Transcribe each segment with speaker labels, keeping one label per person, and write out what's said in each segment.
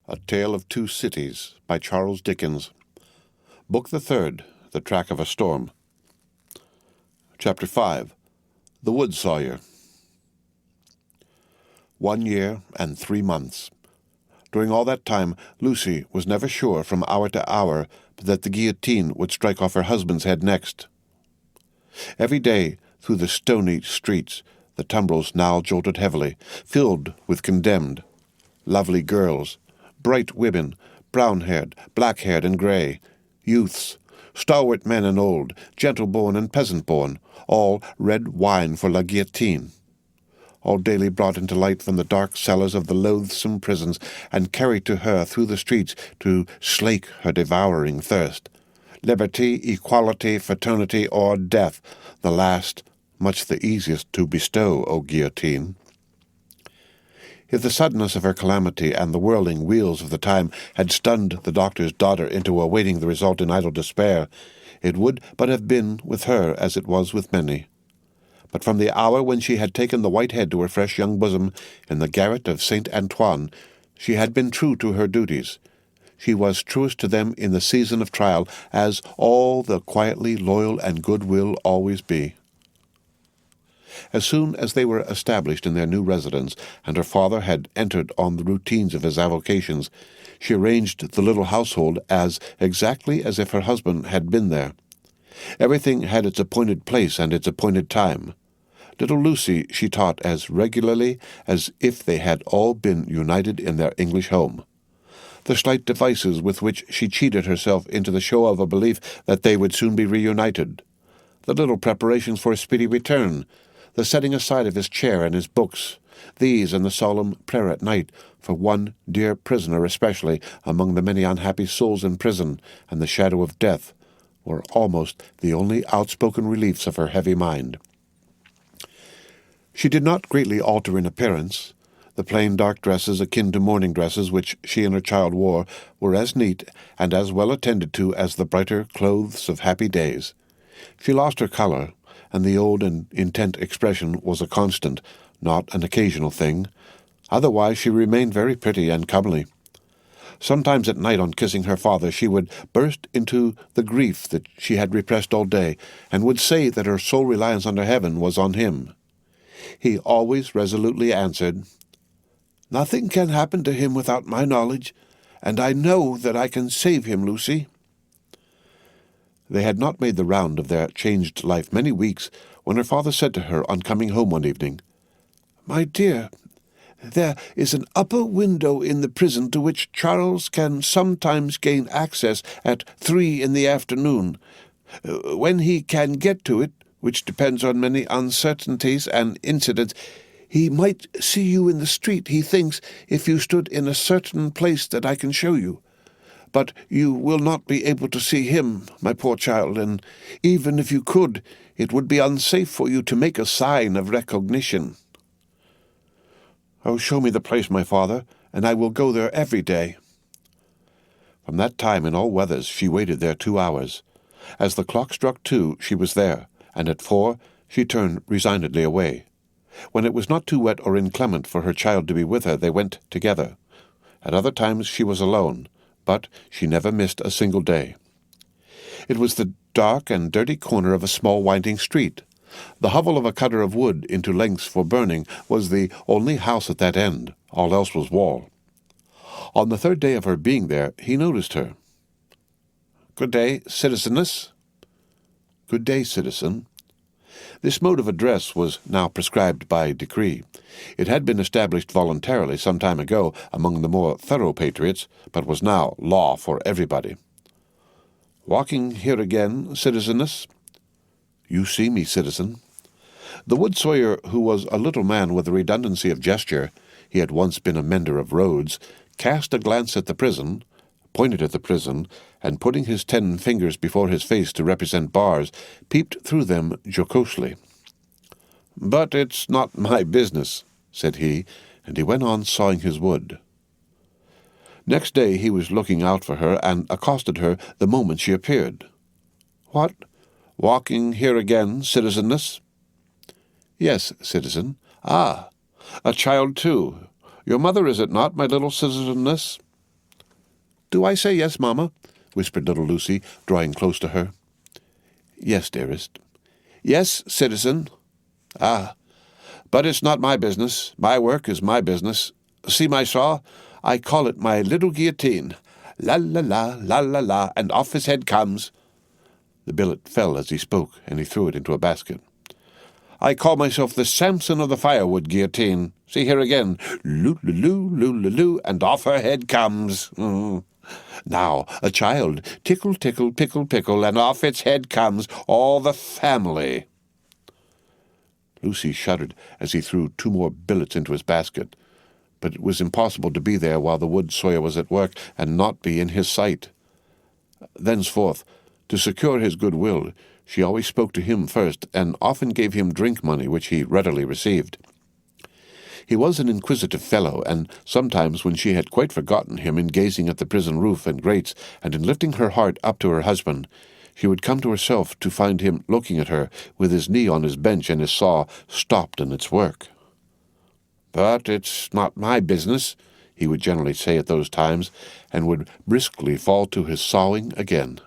Speaker 1: A Tale of Two Cities by Charles Dickens. Book the Third, The Track of a Storm. Chapter 5, The WOOD-SAWYER. 1 year and 3 months. During all that time, Lucie was never sure from hour to hour that the guillotine would strike off her husband's head next. Every day, through the stony streets, the tumbrils now jolted heavily, filled with condemned, lovely girls, bright women, brown-haired, black-haired, and grey, youths, stalwart men and old, gentle-born and peasant-born, all red wine for la guillotine, all daily brought into light from the dark cellars of the loathsome prisons and carried to her through the streets to slake her devouring thirst. Liberty, equality, fraternity, or death, the last much the easiest to bestow, O guillotine. If the suddenness of her calamity and the whirling wheels of the time had stunned the doctor's daughter into awaiting the result in idle despair, it would but have been with her as it was with many. But from the hour when she had taken the white head to her fresh young bosom in the garret of St. Antoine, she had been true to her duties. She was truest to them in the season of trial, as all the quietly loyal and good will always be. As soon as they were established in their new residence, and her father had entered on the routines of his avocations, she arranged the little household as exactly as if her husband had been there. Everything had its appointed place and its appointed time. Little Lucie she taught as regularly as if they had all been united in their English home. The slight devices with which she cheated herself into the show of a belief that they would soon be reunited, the little preparations for a speedy return, the setting aside of his chair and his books, these and the solemn prayer at night for one dear prisoner especially among the many unhappy souls in prison and the shadow of death, were almost the only outspoken reliefs of her heavy mind. She did not greatly alter in appearance. The plain dark dresses akin to morning dresses which she and her child wore were as neat and as well attended to as the brighter clothes of happy days. She lost her colour, and the old and intent expression was a constant, not an occasional thing. Otherwise she remained very pretty and comely. Sometimes at night, on kissing her father, she would burst into the grief that she had repressed all day, and would say that her sole reliance under heaven was on him. He always resolutely answered, "Nothing can happen to him without my knowledge, and I know that I can save him, Lucie." They had not made the round of their changed life many weeks when her father said to her on coming home one evening, "My dear, there is an upper window in the prison to which Charles can sometimes gain access at 3 in the afternoon. When he can get to it, which depends on many uncertainties and incidents, he might see you in the street, he thinks, if you stood in a certain place that I can show you. But you will not be able to see him, my poor child, and even if you could, it would be unsafe for you to make a sign of recognition." "Oh, show me the place, my father, and I will go there every day." From that time, in all weathers, she waited there 2 hours. As the clock struck 2, she was there, and at 4 she turned resignedly away. When it was not too wet or inclement for her child to be with her, they went together. At other times she was alone, but she never missed a single day. It was the dark and dirty corner of a small winding street. The hovel of a cutter of wood into lengths for burning was the only house at that end. All else was wall. On the 3rd day of her being there, he noticed her. "Good day, citizeness." "Good day, citizen." This mode of address was now prescribed by decree. It had been established voluntarily some time ago among the more thorough patriots, but was now law for everybody. "Walking here again, citizeness?" "You see me, citizen." The wood-sawyer, who was a little man with a redundancy of gesture, he had once been a mender of roads, cast a glance at the prison, pointed at the prison, and putting his 10 fingers before his face to represent bars, peeped through them jocosely. "But it's not my business," said he, and he went on sawing his wood. Next day he was looking out for her, and accosted her the moment she appeared. "What? Walking here again, citizeness?" "Yes, citizen." "Ah, a child too. Your mother, is it not, my little citizeness?" "Do I say yes, Mamma?" whispered little Lucie, drawing close to her. "Yes, dearest." "Yes, citizen." "Ah, but it's not my business. My work is my business. See my saw? I call it my little guillotine. La la la, la la la, and off his head comes." The billet fell as he spoke, and he threw it into a basket. "I call myself the Samson of the firewood guillotine. See here again. Loo-loo-loo, loo-loo-loo, and off her head comes. Now, a child, tickle, tickle, pickle, pickle, and off its head comes all the family." Lucie shuddered as he threw 2 more billets into his basket, but it was impossible to be there while the wood-sawyer was at work and not be in his sight. Thenceforth, to secure his goodwill, she always spoke to him first, and often gave him drink money, which he readily received. He was an inquisitive fellow, and sometimes, when she had quite forgotten him in gazing at the prison roof and grates, and in lifting her heart up to her husband, she would come to herself to find him looking at her, with his knee on his bench and his saw stopped in its work. "But it's not my business," he would generally say at those times, and would briskly fall to his sawing again.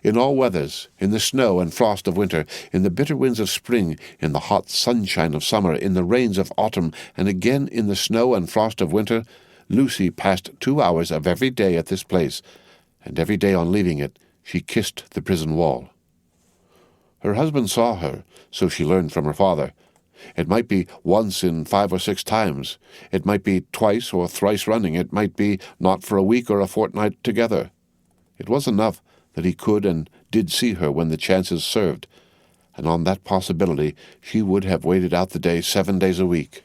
Speaker 1: In all weathers, in the snow and frost of winter, in the bitter winds of spring, in the hot sunshine of summer, in the rains of autumn, and again in the snow and frost of winter, Lucie passed 2 hours of every day at this place, and every day on leaving it she kissed the prison wall. Her husband saw her, so she learned from her father. It might be once in 5 or 6 times. It might be twice or thrice running. It might be not for a week or a fortnight together. It was enough that he could and did see her when the chances served, and on that possibility she would have waited out the day 7 days a week.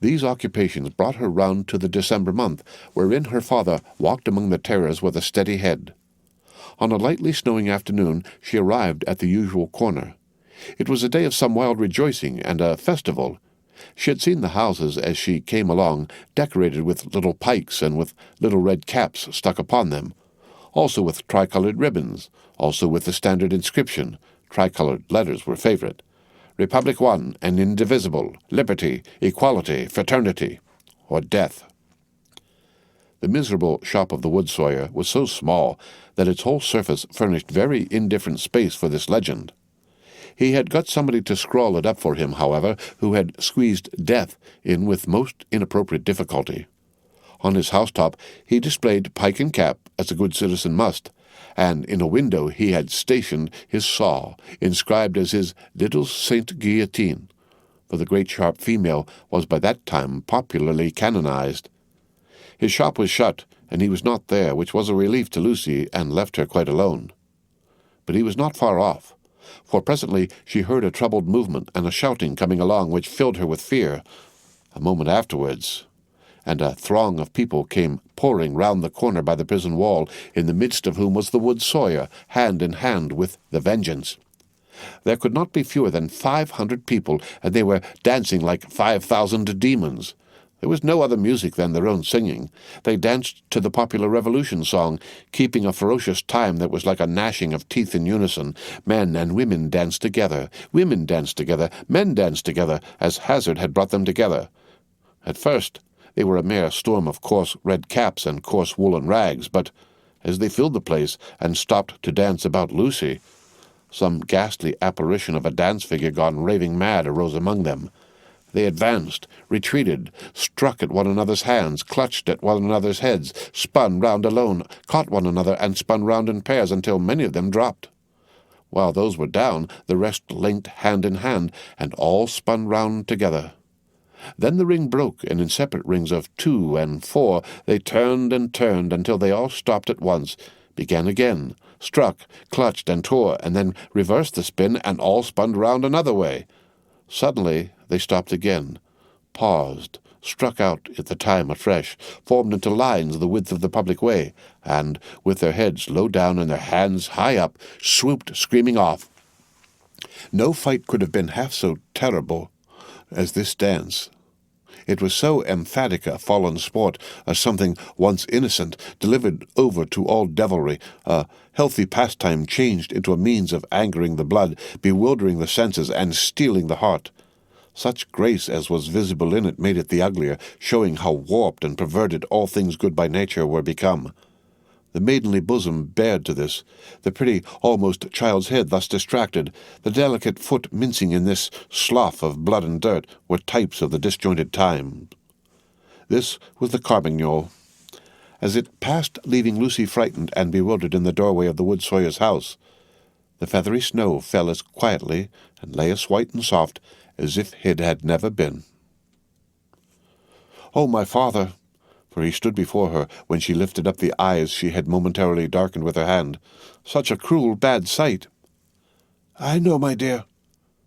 Speaker 1: These occupations brought her round to the December month, wherein her father walked among the terrors with a steady head. On a lightly snowing afternoon she arrived at the usual corner. It was a day of some wild rejoicing and a festival. She had seen the houses as she came along, decorated with little pikes and with little red caps stuck upon them, also with tricolored ribbons, also with the standard inscription. Tricolored letters were favorite. Republic One and Indivisible, Liberty, Equality, Fraternity, or Death. The miserable shop of the wood-sawyer was so small that its whole surface furnished very indifferent space for this legend. He had got somebody to scrawl it up for him, however, who had squeezed Death in with most inappropriate difficulty. On his housetop he displayed pike and cap, as a good citizen must, and in a window he had stationed his saw, inscribed as his little Saint Guillotine, for the great sharp female was by that time popularly canonized. His shop was shut, and he was not there, which was a relief to Lucie, and left her quite alone. But he was not far off, for presently she heard a troubled movement and a shouting coming along which filled her with fear. A moment afterwards, and a throng of people came pouring round the corner by the prison wall, in the midst of whom was the wood-sawyer, hand in hand with the Vengeance. There could not be fewer than 500 people, and they were dancing like 5,000 demons. There was no other music than their own singing. They danced to the popular Revolution song, keeping a ferocious time that was like a gnashing of teeth in unison. Men and women danced together, women danced together, men danced together, as hazard had brought them together. At first they were a mere storm of coarse red caps and coarse woolen rags, but as they filled the place and stopped to dance about Lucie, some ghastly apparition of a dance figure gone raving mad arose among them. They advanced, retreated, struck at one another's hands, clutched at one another's heads, spun round alone, caught one another, and spun round in pairs until many of them dropped. While those were down, the rest linked hand in hand, and all spun round together. Then the ring broke, and in separate rings of 2 and 4 they turned and turned until they all stopped at once, began again, struck, clutched, and tore, and then reversed the spin, and all spun round another way. Suddenly they stopped again, paused, struck out at the time afresh, formed into lines the width of the public way, and, with their heads low down and their hands high up, swooped screaming off. No fight could have been half so terrible as this dance. It was so emphatic a fallen sport, a something once innocent, delivered over to all devilry, a healthy pastime changed into a means of angering the blood, bewildering the senses, and stealing the heart. Such grace as was visible in it made it the uglier, showing how warped and perverted all things good by nature were become. The maidenly bosom bared to this, the pretty, almost child's head thus distracted, the delicate foot mincing in this slough of blood and dirt, were types of the disjointed time. This was the Carmagnole. As it passed, leaving Lucie frightened and bewildered in the doorway of the wood-sawyer's house, the feathery snow fell as quietly and lay as white and soft as if it had never been. "Oh, my father!" for he stood before her when she lifted up the eyes she had momentarily darkened with her hand. "Such a cruel, bad sight!" "I know, my dear.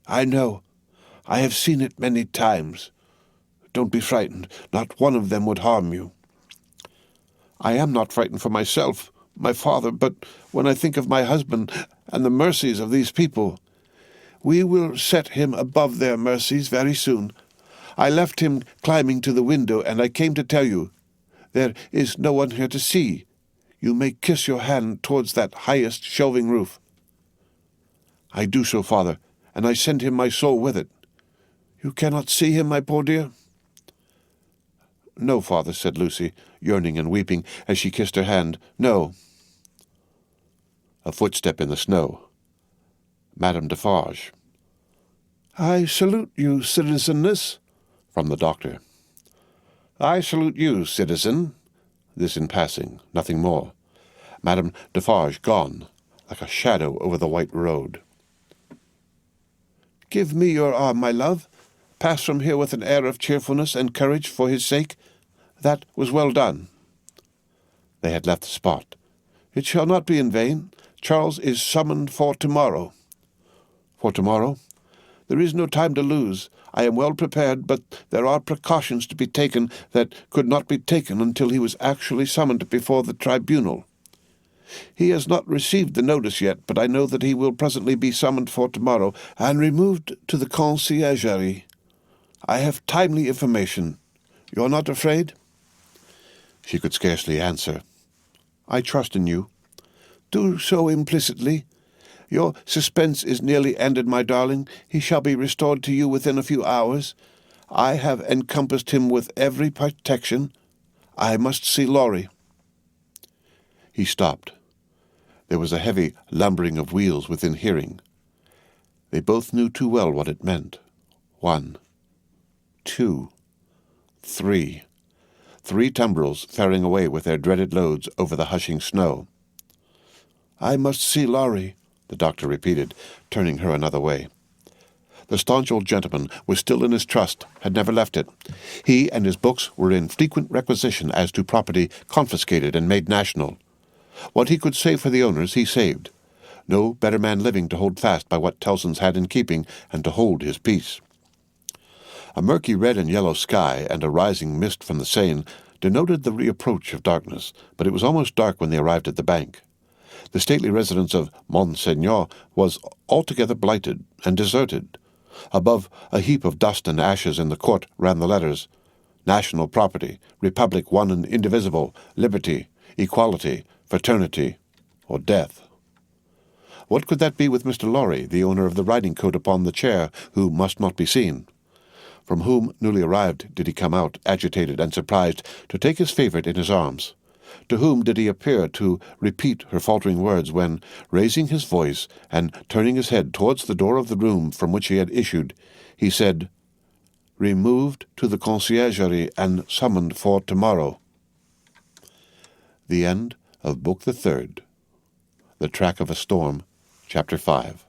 Speaker 1: I know. I have seen it many times. Don't be frightened. Not one of them would harm you." "I am not frightened for myself, my father, but when I think of my husband and the mercies of these people—" "We will set him above their mercies very soon. I left him climbing to the window, and I came to tell you. There is no one here to see. You may kiss your hand towards that highest shelving roof." "I do so, father, and I send him my soul with it." "You cannot see him, my poor dear?" "No, father," said Lucie, yearning and weeping, as she kissed her hand. "No." A footstep in the snow. Madame Defarge. "I salute you, citizenness," from the doctor. "I salute you, citizen." This in passing, nothing more. Madame Defarge gone, like a shadow over the white road. "Give me your arm, my love. Pass from here with an air of cheerfulness and courage for his sake. That was well done." They had left the spot. "It shall not be in vain. Charles is summoned for tomorrow." "For tomorrow?" "There is no time to lose. I am well prepared, but there are precautions to be taken that could not be taken until he was actually summoned before the tribunal. He has not received the notice yet, but I know that he will presently be summoned for tomorrow and removed to the conciergerie. I have timely information. You are not afraid?" She could scarcely answer. "I trust in you." "Do so implicitly. Your suspense is nearly ended, my darling. He shall be restored to you within a few hours. I have encompassed him with every protection. I must see Laurie." He stopped. There was a heavy lumbering of wheels within hearing. They both knew too well what it meant. 1, 2, 3. 3 tumbrils faring away with their dreaded loads over the hushing snow. "I must see Laurie," the doctor repeated, turning her another way. The staunch old gentleman was still in his trust, had never left it. He and his books were in frequent requisition as to property confiscated and made national. What he could save for the owners he saved. No better man living to hold fast by what Tellson's had in keeping, and to hold his peace. A murky red and yellow sky and a rising mist from the Seine denoted the reapproach of darkness, but it was almost dark when they arrived at the bank. The stately residence of Monseigneur was altogether blighted and deserted. Above a heap of dust and ashes in the court ran the letters: "National property, Republic one and indivisible, liberty, equality, fraternity, or death." What could that be with Mr. Laurie, the owner of the riding-coat upon the chair, who must not be seen? From whom, newly arrived, did he come out, agitated and surprised, to take his favourite in his arms? To whom did he appear to repeat her faltering words when, raising his voice and turning his head towards the door of the room from which he had issued, he said, "Removed to the conciergerie and summoned for tomorrow"? The end of Book the Third. The Track of a Storm, Chapter 5.